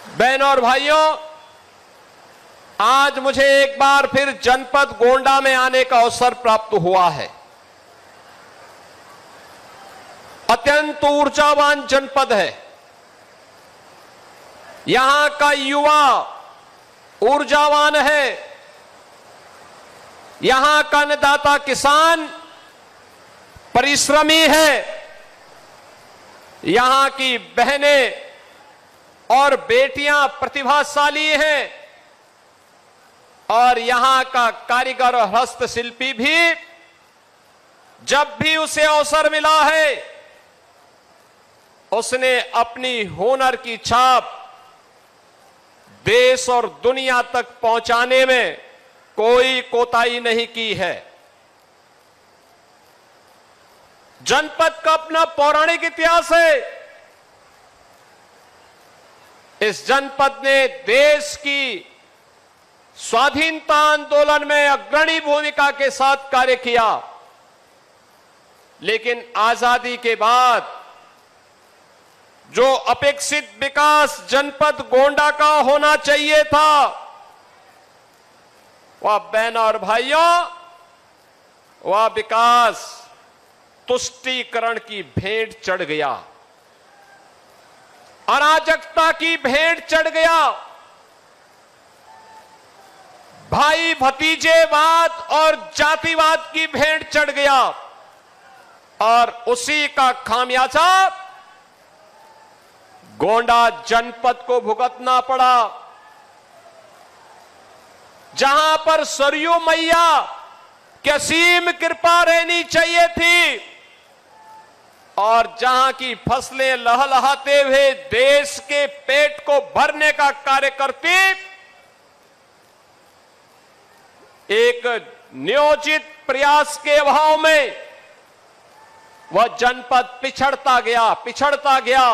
बहनों और भाइयों, आज मुझे एक बार फिर जनपद गोंडा में आने का अवसर प्राप्त हुआ है। अत्यंत ऊर्जावान जनपद है। यहां का युवा ऊर्जावान है। यहां का अन्नदाता किसान परिश्रमी है। यहां की बहनें और बेटियां प्रतिभाशाली हैं और यहां का कारीगर और हस्तशिल्पी भी जब भी उसे अवसर मिला है उसने अपनी हुनर की छाप देश और दुनिया तक पहुंचाने में कोई कोताही नहीं की है। जनपद का अपना पौराणिक इतिहास है। इस जनपद ने देश की स्वाधीनता आंदोलन में अग्रणी भूमिका के साथ कार्य किया, लेकिन आजादी के बाद जो अपेक्षित विकास जनपद गोंडा का होना चाहिए था, वह बहनों और भाइयों, वह विकास तुष्टीकरण की भेंट चढ़ गया, अराजकता की भेंट चढ़ गया, भाई भतीजेवाद और जातिवाद की भेंट चढ़ गया और उसी का खामियाजा गोंडा जनपद को भुगतना पड़ा। जहां पर सरयू मैया की असीम कृपा रहनी चाहिए थी और जहां की फसलें लहलहाते हुए देश के पेट को भरने का कार्य करती, एक नियोजित प्रयास के अभाव में वह जनपद पिछड़ता गया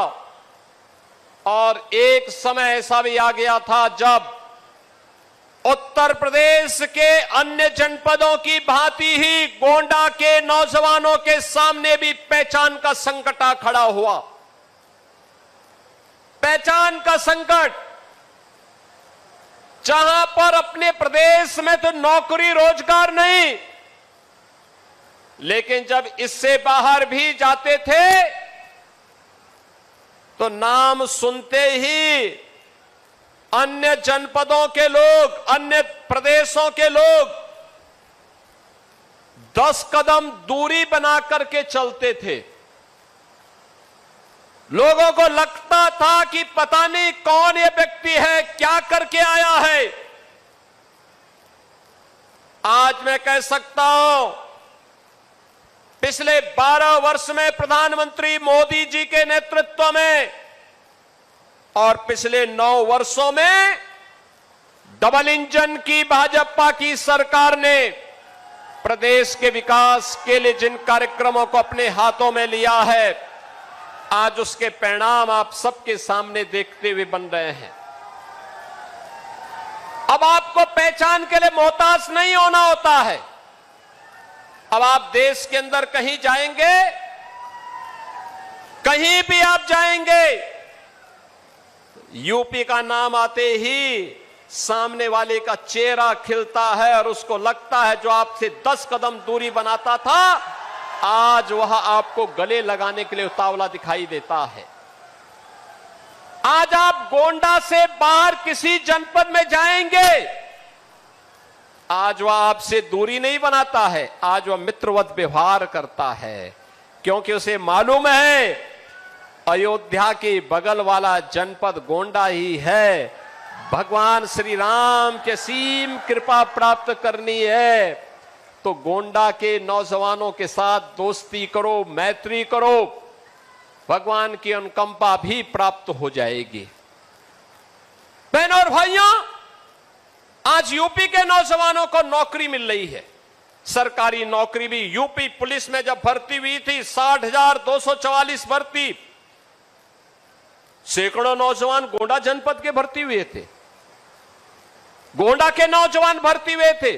और एक समय ऐसा भी आ गया था जब उत्तर प्रदेश के अन्य जनपदों की भांति ही गोंडा के नौजवानों के सामने भी पहचान का संकट आ खड़ा हुआ। पहचान का संकट, जहां पर अपने प्रदेश में तो नौकरी रोजगार नहीं, लेकिन जब इससे बाहर भी जाते थे तो नाम सुनते ही अन्य जनपदों के लोग, अन्य प्रदेशों के लोग 10 कदम दूरी बना करके चलते थे। लोगों को लगता था कि पता नहीं कौन ये व्यक्ति है, क्या करके आया है। आज मैं कह सकता हूं, पिछले 12 वर्ष में प्रधानमंत्री मोदी जी के नेतृत्व में और पिछले 9 वर्षों में डबल इंजन की भाजपा की सरकार ने प्रदेश के विकास के लिए जिन कार्यक्रमों को अपने हाथों में लिया है, आज उसके परिणाम आप सबके सामने देखते हुए बन रहे हैं। अब आपको पहचान के लिए मोहताज नहीं होना होता है। अब आप देश के अंदर कहीं जाएंगे, कहीं भी आप जाएंगे, यूपी का नाम आते ही सामने वाले का चेहरा खिलता है और उसको लगता है जो आपसे 10 कदम दूरी बनाता था, आज वह आपको गले लगाने के लिए उतावला दिखाई देता है। आज आप गोंडा से बाहर किसी जनपद में जाएंगे, आज वह आपसे दूरी नहीं बनाता है, आज वह मित्रवत व्यवहार करता है, क्योंकि उसे मालूम है अयोध्या के बगल वाला जनपद गोंडा ही है। भगवान श्री राम के असीम कृपा प्राप्त करनी है तो गोंडा के नौजवानों के साथ दोस्ती करो, मैत्री करो, भगवान की अनुकंपा भी प्राप्त हो जाएगी। बहनों और भाइयों, आज यूपी के नौजवानों को नौकरी मिल रही है, सरकारी नौकरी भी। यूपी पुलिस में जब भर्ती हुई थी 60,244 भर्ती, सैकड़ों नौजवान गोंडा जनपद के भर्ती हुए थे। गोंडा के नौजवान भर्ती हुए थे,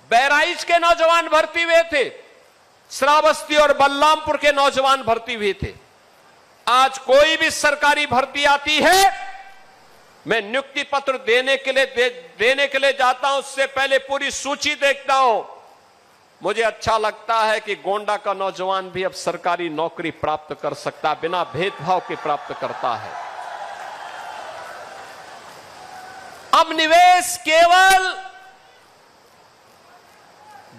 बहराइच के नौजवान भर्ती हुए थे, श्रावस्ती और बलरामपुर के नौजवान भर्ती हुए थे। आज कोई भी सरकारी भर्ती आती है मैं नियुक्ति पत्र देने के लिए जाता हूं, उससे पहले पूरी सूची देखता हूं। मुझे अच्छा लगता है कि गोंडा का नौजवान भी अब सरकारी नौकरी प्राप्त कर सकता है, बिना भेदभाव के प्राप्त करता है। अब निवेश केवल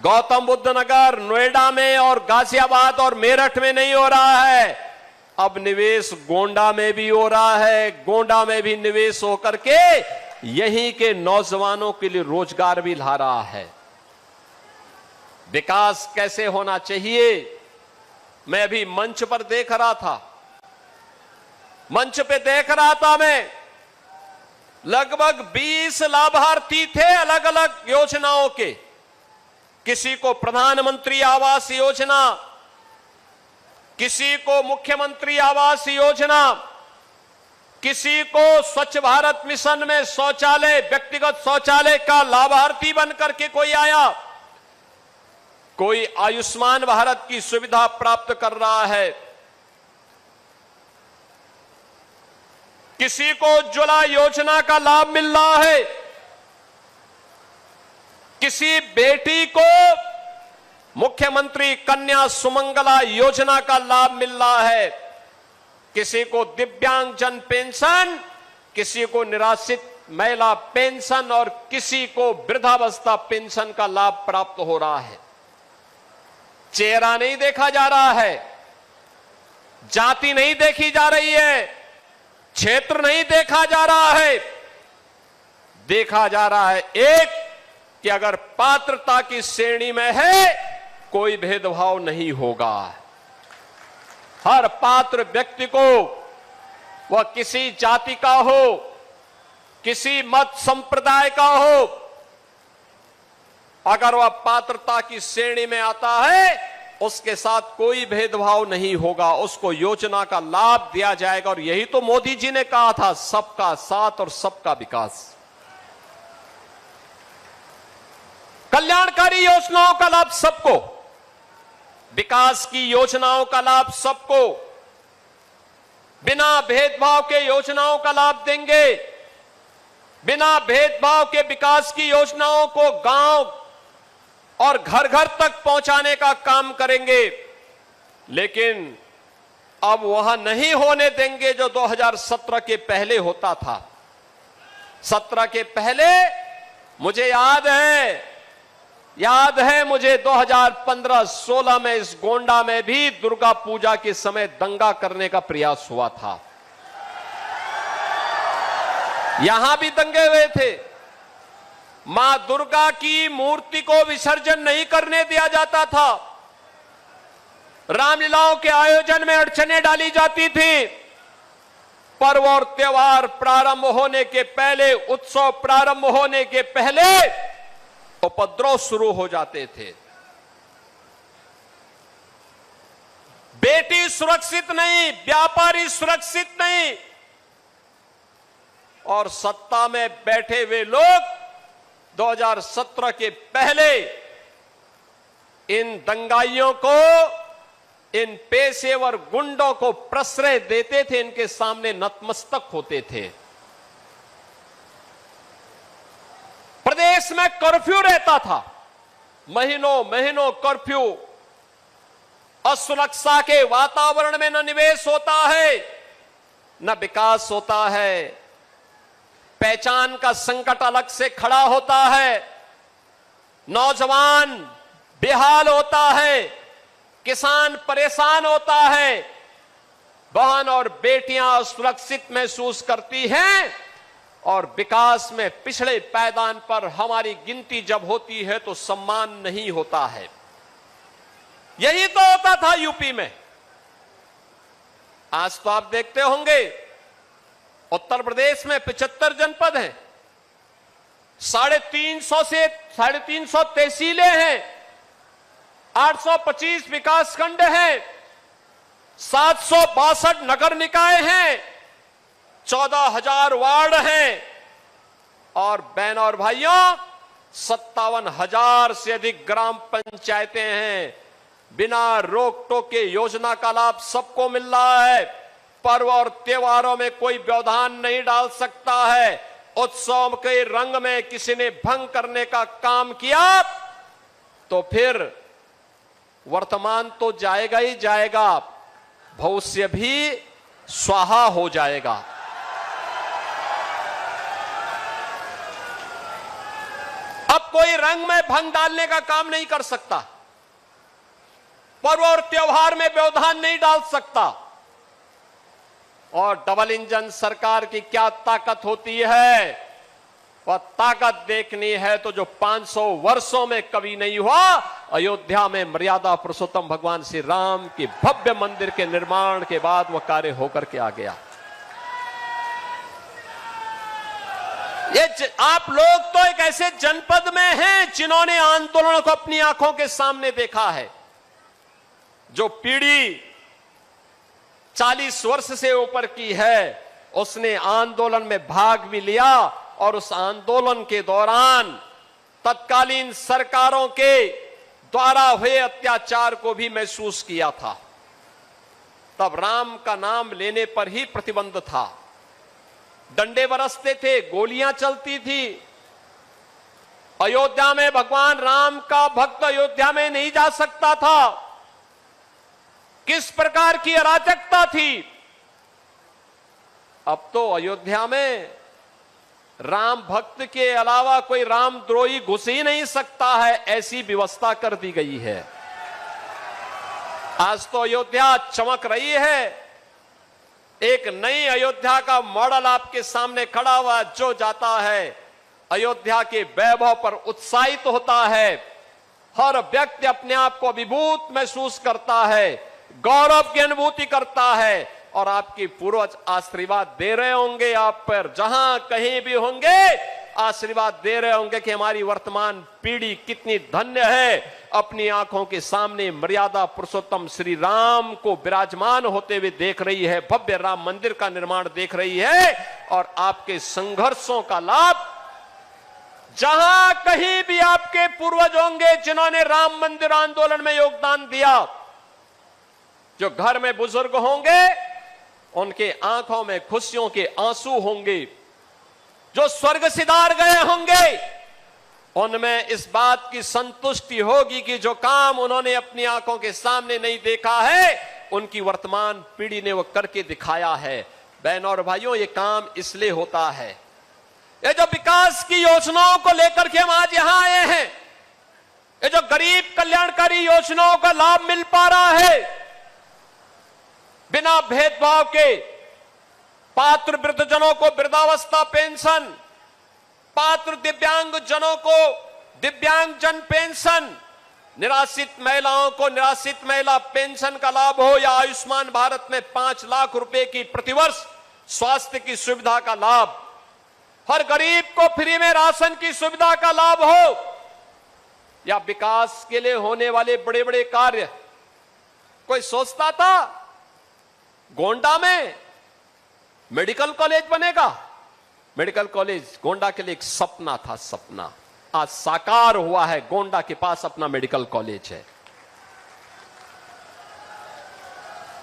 गौतम बुद्ध नगर, नोएडा में और गाजियाबाद और मेरठ में नहीं हो रहा है, अब निवेश गोंडा में भी हो रहा है। गोंडा में भी निवेश होकर के यहीं के नौजवानों के लिए रोजगार भी ला रहा है। विकास कैसे होना चाहिए, मैं अभी मंच पर देख रहा था, मंच पे देख रहा था मैं, लगभग 20 लाभार्थी थे अलग अलग योजनाओं के। किसी को प्रधानमंत्री आवास योजना, किसी को मुख्यमंत्री आवास योजना, किसी को स्वच्छ भारत मिशन में शौचालय, व्यक्तिगत शौचालय का लाभार्थी बनकर के कोई आया, कोई आयुष्मान भारत की सुविधा प्राप्त कर रहा है, किसी को उज्ज्वला योजना का लाभ मिल रहा है, किसी बेटी को मुख्यमंत्री कन्या सुमंगला योजना का लाभ मिल रहा है, किसी को दिव्यांगजन पेंशन, किसी को निराश्रित महिला पेंशन और किसी को वृद्धावस्था पेंशन का लाभ प्राप्त हो रहा है। चेहरा नहीं देखा जा रहा है, जाति नहीं देखी जा रही है, क्षेत्र नहीं देखा जा रहा है, देखा जा रहा है एक कि अगर पात्रता की श्रेणी में है कोई भेदभाव नहीं होगा। हर पात्र व्यक्ति को, वह किसी जाति का हो, किसी मत संप्रदाय का हो, अगर वह पात्रता की श्रेणी में आता है उसके साथ कोई भेदभाव नहीं होगा, उसको योजना का लाभ दिया जाएगा। और यही तो मोदी जी ने कहा था, सबका साथ और सबका विकास। कल्याणकारी योजनाओं का लाभ सबको, विकास की योजनाओं का लाभ सबको, बिना भेदभाव के योजनाओं का लाभ देंगे, बिना भेदभाव के विकास की योजनाओं को गांव और घर घर तक पहुंचाने का काम करेंगे। लेकिन अब वह नहीं होने देंगे जो 2017 के पहले होता था। 17 के पहले मुझे याद है मुझे 2015-16 में इस गोंडा में भी दुर्गा पूजा के समय दंगा करने का प्रयास हुआ था। यहां भी दंगे हुए थे, मां दुर्गा की मूर्ति को विसर्जन नहीं करने दिया जाता था, रामलीलाओं के आयोजन में अड़चनें डाली जाती थी, पर्व और त्योहार प्रारंभ होने के पहले, उत्सव प्रारंभ होने के पहले उपद्रव शुरू हो जाते थे। बेटी सुरक्षित नहीं, व्यापारी सुरक्षित नहीं, और सत्ता में बैठे हुए लोग 2017 के पहले इन दंगाइयों को, इन पेशेवर गुंडों को प्रश्रय देते थे, इनके सामने नतमस्तक होते थे। प्रदेश में कर्फ्यू रहता था, महीनों महीनों कर्फ्यू। असुरक्षा के वातावरण में न निवेश होता है, न विकास होता है। पहचान का संकट अलग से खड़ा होता है, नौजवान बेहाल होता है, किसान परेशान होता है, बहन और बेटियां असुरक्षित महसूस करती हैं, और विकास में पिछड़े पायदान पर हमारी गिनती जब होती है तो सम्मान नहीं होता है। यही तो होता था यूपी में। आज तो आप देखते होंगे उत्तर प्रदेश में 75 जनपद हैं, 350 तहसीलें हैं, 825 विकासखंड हैं, 762 नगर निकाय हैं, 14,000 वार्ड हैं, और बहनों और भाइयों 57,000 से अधिक ग्राम पंचायतें हैं। बिना रोक टोक के योजना का लाभ सबको मिल रहा है। पर्व और त्योहारों में कोई व्यवधान नहीं डाल सकता है। उत्सव के रंग में किसी ने भंग करने का काम किया तो फिर वर्तमान तो जाएगा ही जाएगा, भविष्य भी स्वाहा हो जाएगा। अब कोई रंग में भंग डालने का काम नहीं कर सकता, पर्व और त्योहार में व्यवधान नहीं डाल सकता। और डबल इंजन सरकार की क्या ताकत होती है, वह ताकत देखनी है तो जो 500 वर्षों में कभी नहीं हुआ, अयोध्या में मर्यादा पुरुषोत्तम भगवान श्री राम के भव्य मंदिर के निर्माण के बाद वह कार्य होकर के आ गया। ये आप लोग तो एक ऐसे जनपद में हैं जिन्होंने आंदोलनों को अपनी आंखों के सामने देखा है। जो पीढ़ी 40 वर्ष से ऊपर की है उसने आंदोलन में भाग भी लिया और उस आंदोलन के दौरान तत्कालीन सरकारों के द्वारा हुए अत्याचार को भी महसूस किया था। तब राम का नाम लेने पर ही प्रतिबंध था, डंडे बरसते थे, गोलियां चलती थी। अयोध्या में भगवान राम का भक्त अयोध्या में नहीं जा सकता था। किस प्रकार की अराजकता थी। अब तो अयोध्या में राम भक्त के अलावा कोई रामद्रोही घुस ही नहीं सकता है, ऐसी व्यवस्था कर दी गई है। आज तो अयोध्या चमक रही है। एक नई अयोध्या का मॉडल आपके सामने खड़ा हुआ, जो जाता है अयोध्या के वैभव पर उत्साहित होता है। हर व्यक्ति अपने आप को अभिभूत महसूस करता है, गौरव की अनुभूति करता है। और आपके पूर्वज आशीर्वाद दे रहे होंगे आप पर, जहां कहीं भी होंगे आशीर्वाद दे रहे होंगे कि हमारी वर्तमान पीढ़ी कितनी धन्य है, अपनी आंखों के सामने मर्यादा पुरुषोत्तम श्री राम को विराजमान होते हुए देख रही है, भव्य राम मंदिर का निर्माण देख रही है। और आपके संघर्षों का लाभ जहां कहीं भी आपके पूर्वज होंगे जिन्होंने राम मंदिर आंदोलन में योगदान दिया, जो घर में बुजुर्ग होंगे उनके आंखों में खुशियों के आंसू होंगे। जो स्वर्ग सिधार गए होंगे उनमें इस बात की संतुष्टि होगी कि जो काम उन्होंने अपनी आंखों के सामने नहीं देखा है, उनकी वर्तमान पीढ़ी ने वो करके दिखाया है। बहनों और भाइयों, ये काम इसलिए होता है, ये जो विकास की योजनाओं को लेकर के हम आज यहां आए हैं, ये जो गरीब कल्याणकारी योजनाओं का लाभ मिल पा रहा है, बिना भेदभाव के पात्र वृद्धजनों को वृद्धावस्था पेंशन, पात्र दिव्यांग जनों को दिव्यांग जन पेंशन, निराश्रित महिलाओं को निराश्रित महिला पेंशन का लाभ हो, या आयुष्मान भारत में 5 लाख रुपए की प्रतिवर्ष स्वास्थ्य की सुविधा का लाभ, हर गरीब को फ्री में राशन की सुविधा का लाभ हो, या विकास के लिए होने वाले बड़े बड़े कार्य। कोई सोचता था गोंडा में मेडिकल कॉलेज बनेगा? मेडिकल कॉलेज गोंडा के लिए एक सपना था, सपना आज साकार हुआ है। गोंडा के पास अपना मेडिकल कॉलेज है।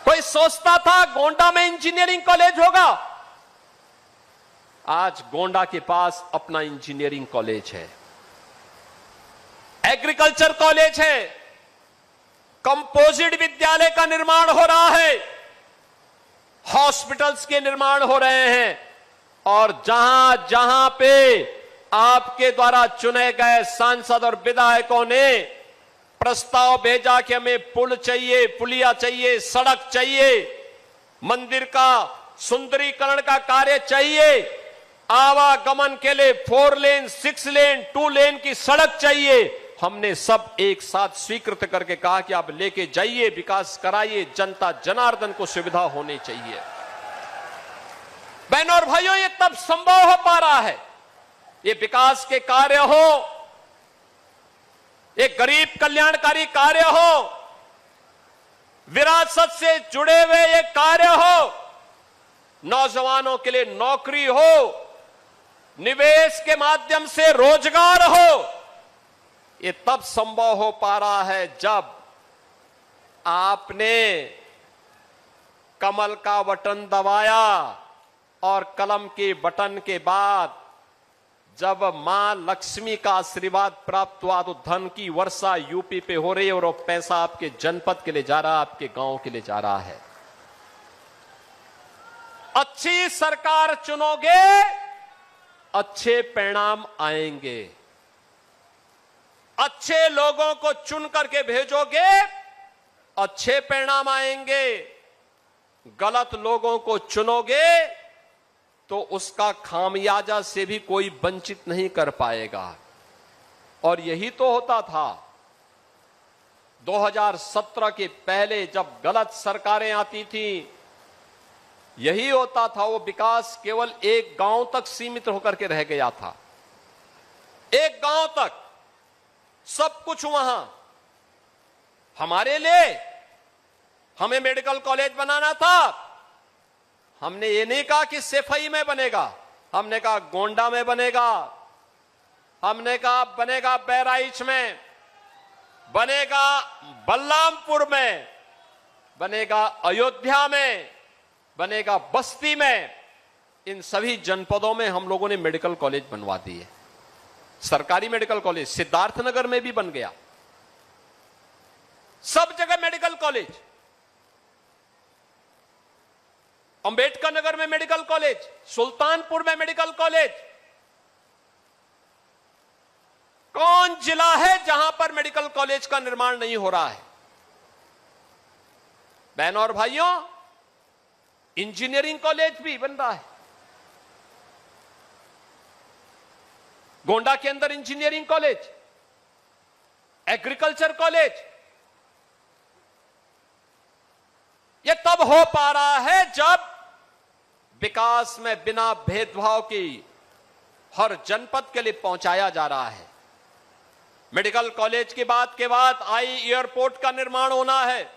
कोई सोचता था गोंडा में इंजीनियरिंग कॉलेज होगा? आज गोंडा के पास अपना इंजीनियरिंग कॉलेज है, एग्रीकल्चर कॉलेज है, कंपोजिट विद्यालय का निर्माण हो रहा है, हॉस्पिटल्स के निर्माण हो रहे हैं। और जहां जहां पे आपके द्वारा चुने गए सांसद और विधायकों ने प्रस्ताव भेजा कि हमें पुल चाहिए, पुलिया चाहिए, सड़क चाहिए, मंदिर का सुंदरीकरण का कार्य चाहिए, आवागमन के लिए 4 लेन, 6 लेन, 2 लेन की सड़क चाहिए, हमने सब एक साथ स्वीकृत करके कहा कि आप लेके जाइए, विकास कराइए, जनता जनार्दन को सुविधा होनी चाहिए। बहनों और भाइयों, ये तब संभव हो पा रहा है, ये विकास के कार्य हो, ये गरीब कल्याणकारी कार्य हो, विरासत से जुड़े हुए ये कार्य हो, नौजवानों के लिए नौकरी हो, निवेश के माध्यम से रोजगार हो। ये तब संभव हो पा रहा है जब आपने कमल का बटन दबाया और कलम के बटन के बाद जब मां लक्ष्मी का आशीर्वाद प्राप्त हुआ तो धन की वर्षा यूपी पे हो रही है और वो पैसा आपके जनपद के लिए जा रहा है, आपके गांव के लिए जा रहा है। अच्छी सरकार चुनोगे, अच्छे परिणाम आएंगे। अच्छे लोगों को चुन करके भेजोगे, अच्छे परिणाम आएंगे। गलत लोगों को चुनोगे तो उसका खामियाजा से भी कोई वंचित नहीं कर पाएगा। और यही तो होता था 2017 के पहले जब गलत सरकारें आती थी, यही होता था। वो विकास केवल एक गांव तक सीमित होकर के रह गया था। एक गांव तक सब कुछ वहां हमारे लिए, हमें मेडिकल कॉलेज बनाना था। हमने ये नहीं कहा कि सेफई में बनेगा, हमने कहा गोंडा में बनेगा, हमने कहा बनेगा बहराइच में, बनेगा बलरामपुर में, बनेगा अयोध्या में, बनेगा बस्ती में। इन सभी जनपदों में हम लोगों ने मेडिकल कॉलेज बनवा दिए। सरकारी मेडिकल कॉलेज सिद्धार्थनगर में भी बन गया, सब जगह मेडिकल कॉलेज। अंबेडकर नगर में मेडिकल कॉलेज, सुल्तानपुर में मेडिकल कॉलेज। कौन जिला है जहां पर मेडिकल कॉलेज का निर्माण नहीं हो रहा है? बहनों और भाइयों, इंजीनियरिंग कॉलेज भी बन रहा है। गोंडा के अंदर इंजीनियरिंग कॉलेज, एग्रीकल्चर कॉलेज। यह तब हो पा रहा है जब विकास में बिना भेदभाव की हर जनपद के लिए पहुंचाया जा रहा है। मेडिकल कॉलेज की बात के बाद आई एयरपोर्ट का निर्माण होना है।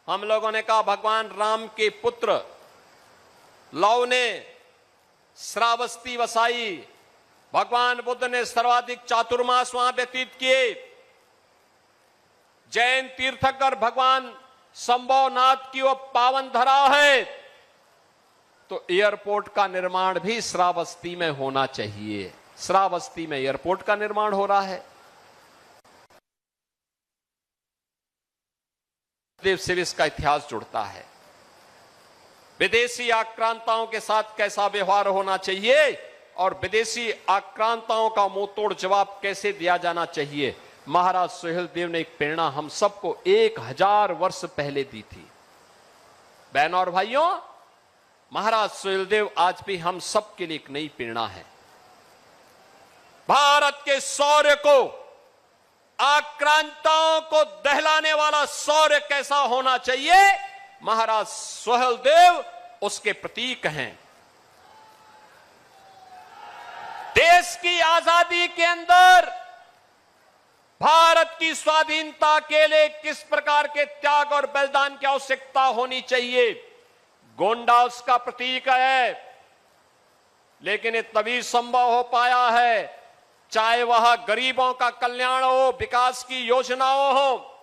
हम लोगों ने कहा भगवान राम के पुत्र लव ने श्रावस्ती वसाई, भगवान बुद्ध ने सर्वाधिक चातुर्मास वहां व्यतीत किए, जैन तीर्थंकर भगवान संभवनाथ की वो पावन धरा है, तो एयरपोर्ट का निर्माण भी श्रावस्ती में होना चाहिए। श्रावस्ती में एयरपोर्ट का निर्माण हो रहा है। देव से इसका इतिहास जुड़ता है। विदेशी आक्रांताओं के साथ कैसा व्यवहार होना चाहिए और विदेशी आक्रांताओं का मुंहतोड़ जवाब कैसे दिया जाना चाहिए, महाराज सुहेलदेव ने एक प्रेरणा हम सबको 1000 वर्ष पहले दी थी। बहनों और भाइयों, महाराज सुहेलदेव आज भी हम सबके लिए एक नई प्रेरणा है। भारत के शौर्य को, आक्रांताओं को दहलाने वाला शौर्य कैसा होना चाहिए, महाराज सुहेलदेव उसके प्रतीक हैं। देश की आजादी के अंदर भारत की स्वाधीनता के लिए किस प्रकार के त्याग और बलिदान की आवश्यकता होनी चाहिए, गोंडा उसका प्रतीक है। लेकिन ये तभी संभव हो पाया है चाहे वह गरीबों का कल्याण हो, विकास की योजनाओं हो,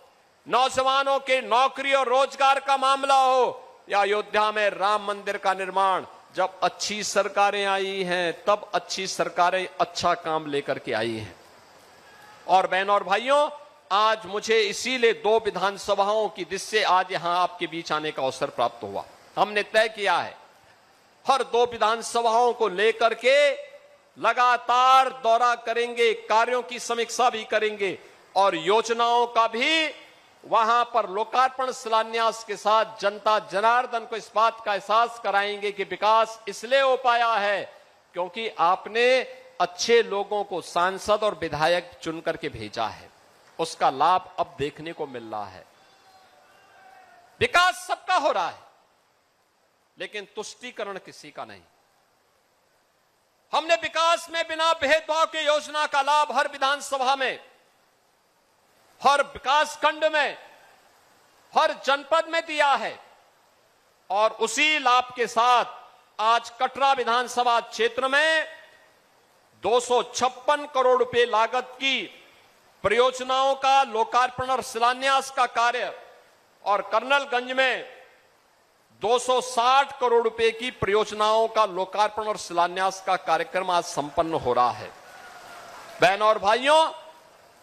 नौजवानों के नौकरी और रोजगार का मामला हो, या अयोध्या में राम मंदिर का निर्माण। जब अच्छी सरकारें आई हैं तब अच्छी सरकारें अच्छा काम लेकर के आई हैं। और बहनों और भाइयों, आज मुझे इसीलिए 2 विधानसभाओं की, जिससे आज यहां आपके बीच आने का अवसर प्राप्त हुआ, हमने तय किया है हर 2 विधानसभाओं को लेकर के लगातार दौरा करेंगे, कार्यों की समीक्षा भी करेंगे और योजनाओं का भी वहां पर लोकार्पण शिलान्यास के साथ जनता जनार्दन को इस बात का एहसास कराएंगे कि विकास इसलिए हो पाया है क्योंकि आपने अच्छे लोगों को सांसद और विधायक चुन करके भेजा है। उसका लाभ अब देखने को मिल रहा है। विकास सबका हो रहा है लेकिन तुष्टीकरण किसी का नहीं। हमने विकास में बिना भेदभाव के योजना का लाभ हर विधानसभा में, हर विकास खंड में, हर जनपद में दिया है। और उसी लाभ के साथ आज कटरा विधानसभा क्षेत्र में 256 करोड़ रुपए लागत की परियोजनाओं का लोकार्पण और शिलान्यास का कार्य, और कर्नलगंज में 260 करोड़ रुपए की परियोजनाओं का लोकार्पण और शिलान्यास का कार्यक्रम आज संपन्न हो रहा है। बहनों और भाइयों,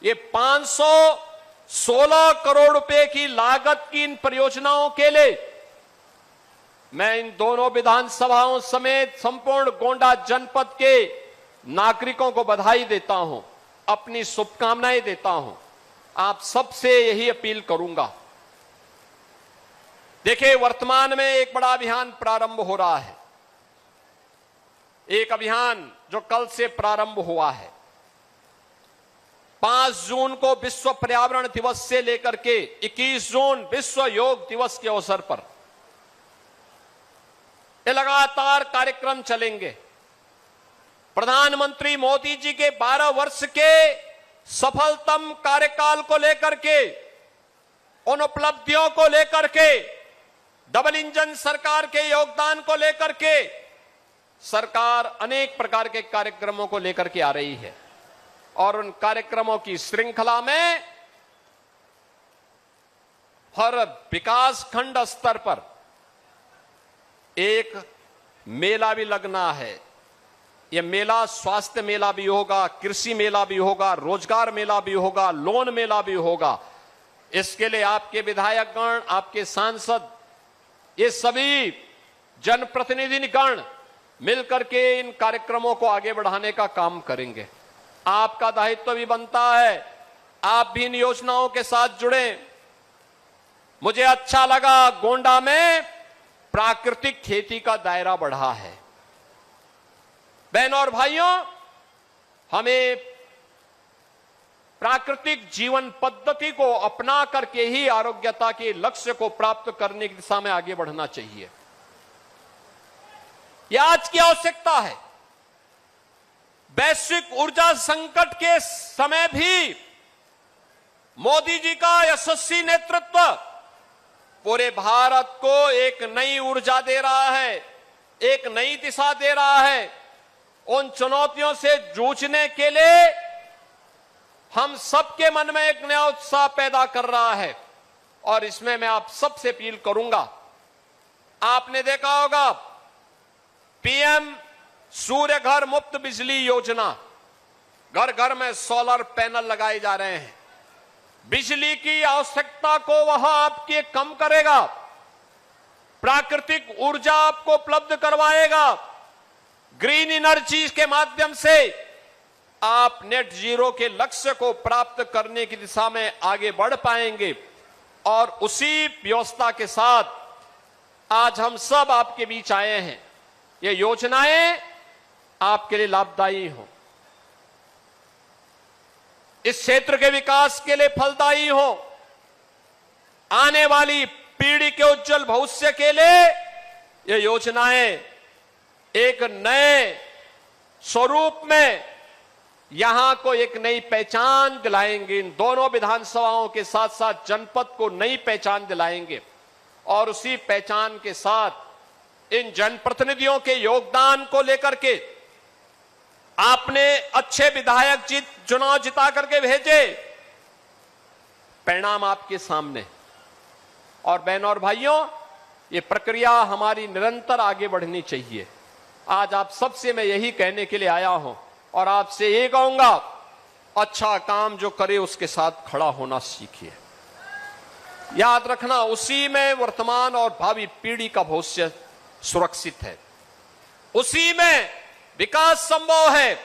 ये 516 करोड़ रुपए की लागत की इन परियोजनाओं के लिए मैं इन दोनों विधानसभाओं समेत संपूर्ण गोंडा जनपद के नागरिकों को बधाई देता हूं, अपनी शुभकामनाएं देता हूं। आप सबसे यही अपील करूंगा। देखिए, वर्तमान में एक बड़ा अभियान प्रारंभ हो रहा है। एक अभियान जो कल से प्रारंभ हुआ है। 5 जून को विश्व पर्यावरण दिवस से लेकर के 21 जून विश्व योग दिवस के अवसर पर ये लगातार कार्यक्रम चलेंगे। प्रधानमंत्री मोदी जी के 12 वर्ष के सफलतम कार्यकाल को लेकर के, उन उपलब्धियों को लेकर के, डबल इंजन सरकार के योगदान को लेकर के सरकार अनेक प्रकार के कार्यक्रमों को लेकर के आ रही है और उन कार्यक्रमों की श्रृंखला में हर विकास खंड स्तर पर एक मेला भी लगना है। यह मेला स्वास्थ्य मेला भी होगा, कृषि मेला भी होगा, रोजगार मेला भी होगा, लोन मेला भी होगा। इसके लिए आपके विधायकगण, आपके सांसद, ये सभी जनप्रतिनिधिगण मिलकर के इन कार्यक्रमों को आगे बढ़ाने का काम करेंगे। आपका दायित्व भी बनता है, आप भी इन योजनाओं के साथ जुड़े। मुझे अच्छा लगा, गोंडा में प्राकृतिक खेती का दायरा बढ़ा है। बहनों और भाइयों, हमें प्राकृतिक जीवन पद्धति को अपना करके ही आरोग्यता के लक्ष्य को प्राप्त करने की दिशा में आगे बढ़ना चाहिए। यह आज की आवश्यकता है। वैश्विक ऊर्जा संकट के समय भी मोदी जी का यशस्वी नेतृत्व पूरे भारत को एक नई ऊर्जा दे रहा है, एक नई दिशा दे रहा है। उन चुनौतियों से जूझने के लिए हम सबके मन में एक नया उत्साह पैदा कर रहा है और इसमें मैं आप सबसे अपील करूंगा। आपने देखा होगा पीएम सूर्य घर मुफ्त बिजली योजना, घर घर में सोलर पैनल लगाए जा रहे हैं। बिजली की आवश्यकता को वह आपके कम करेगा, प्राकृतिक ऊर्जा आपको उपलब्ध करवाएगा। ग्रीन एनर्जी के माध्यम से आप नेट जीरो के लक्ष्य को प्राप्त करने की दिशा में आगे बढ़ पाएंगे और उसी व्यवस्था के साथ आज हम सब आपके बीच आए हैं। ये योजनाएं आपके लिए लाभदायी हो, इस क्षेत्र के विकास के लिए फलदायी हो, आने वाली पीढ़ी के उज्जवल भविष्य के लिए ये योजनाएं एक नए स्वरूप में यहां को एक नई पहचान दिलाएंगे। इन दोनों विधानसभाओं के साथ साथ जनपद को नई पहचान दिलाएंगे और उसी पहचान के साथ इन जनप्रतिनिधियों के योगदान को लेकर के आपने अच्छे विधायक चुनाव जिता करके भेजे, परिणाम आपके सामने। और बहनों और भाइयों, ये प्रक्रिया हमारी निरंतर आगे बढ़नी चाहिए। आज आप सबसे मैं यही कहने के लिए आया हूं और आपसे ये कहूंगा, अच्छा काम जो करे उसके साथ खड़ा होना सीखिए। याद रखना, उसी में वर्तमान और भावी पीढ़ी का भविष्य सुरक्षित है, उसी में विकास संभव है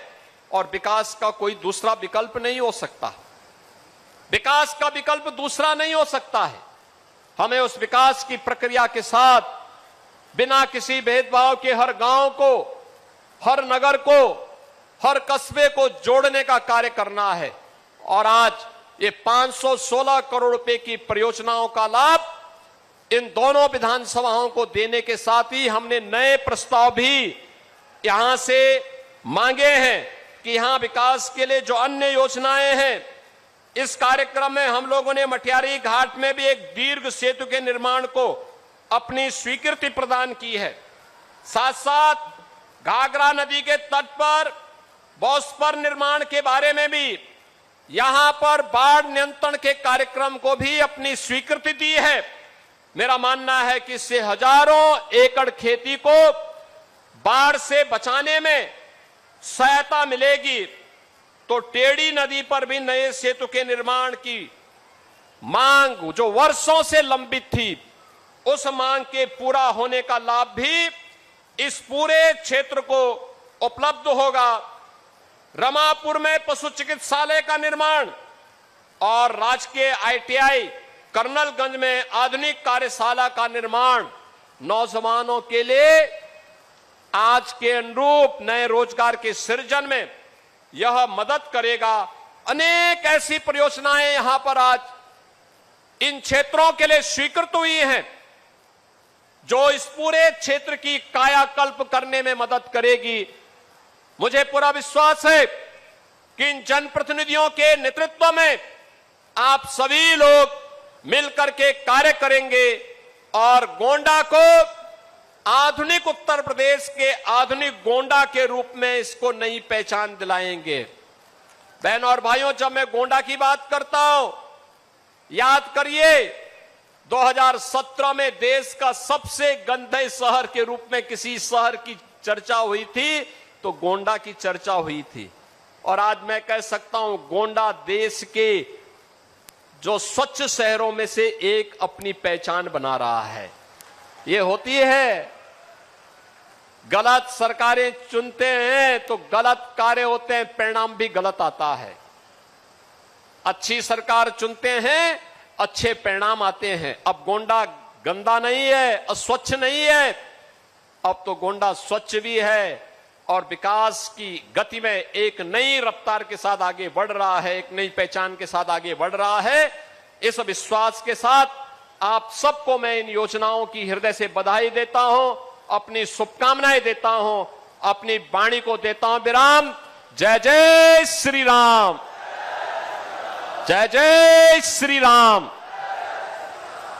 और विकास का कोई दूसरा विकल्प नहीं हो सकता। विकास का विकल्प दूसरा नहीं हो सकता है। हमें उस विकास की प्रक्रिया के साथ बिना किसी भेदभाव के हर गांव को, हर नगर को, हर कस्बे को जोड़ने का कार्य करना है। और आज ये 516 करोड़ रुपए की परियोजनाओं का लाभ इन दोनों विधानसभाओं को देने के साथ ही हमने नए प्रस्ताव भी यहां से मांगे हैं कि यहां विकास के लिए जो अन्य योजनाएं हैं, इस कार्यक्रम में हम लोगों ने मटियारी घाट में भी एक दीर्घ सेतु के निर्माण को अपनी स्वीकृति प्रदान की है। साथ साथ घाघरा नदी के तट पर बॉस्पर निर्माण के बारे में भी, यहां पर बाढ़ नियंत्रण के कार्यक्रम को भी अपनी स्वीकृति दी है। मेरा मानना है कि इससे हजारों एकड़ खेती को बाढ़ से बचाने में सहायता मिलेगी। तो टेढ़ी नदी पर भी नए सेतु के निर्माण की मांग जो वर्षों से लंबित थी, उस मांग के पूरा होने का लाभ भी इस पूरे क्षेत्र को उपलब्ध होगा। रमापुर में पशु चिकित्सालय का निर्माण और राजकीय ITI कर्नलगंज में आधुनिक कार्यशाला का निर्माण नौजवानों के लिए आज के अनुरूप नए रोजगार के सृजन में यह मदद करेगा। अनेक ऐसी परियोजनाएं यहां पर आज इन क्षेत्रों के लिए स्वीकृत हुई हैं, जो इस पूरे क्षेत्र की कायाकल्प करने में मदद करेगी। मुझे पूरा विश्वास है कि इन जनप्रतिनिधियों के नेतृत्व में आप सभी लोग मिलकर के कार्य करेंगे और गोंडा को आधुनिक उत्तर प्रदेश के आधुनिक गोंडा के रूप में इसको नई पहचान दिलाएंगे। बहनों और भाइयों, जब मैं गोंडा की बात करता हूं, याद करिए 2017 में देश का सबसे गंदे शहर के रूप में किसी शहर की चर्चा हुई थी तो गोंडा की चर्चा हुई थी। और आज मैं कह सकता हूं गोंडा देश के जो स्वच्छ शहरों में से एक अपनी पहचान बना रहा है। ये होती है, गलत सरकारें चुनते हैं तो गलत कार्य होते हैं, परिणाम भी गलत आता है। अच्छी सरकार चुनते हैं, अच्छे परिणाम आते हैं। अब गोंडा गंदा नहीं है, अस्वच्छ नहीं है, अब तो गोंडा स्वच्छ भी है और विकास की गति में एक नई रफ्तार के साथ आगे बढ़ रहा है, एक नई पहचान के साथ आगे बढ़ रहा है। इस विश्वास के साथ आप सबको मैं इन योजनाओं की हृदय से बधाई देता हूं, अपनी शुभकामनाएं देता हूं, अपनी वाणी को देता हूं विराम। जय जय श्री राम, जय जय श्री राम।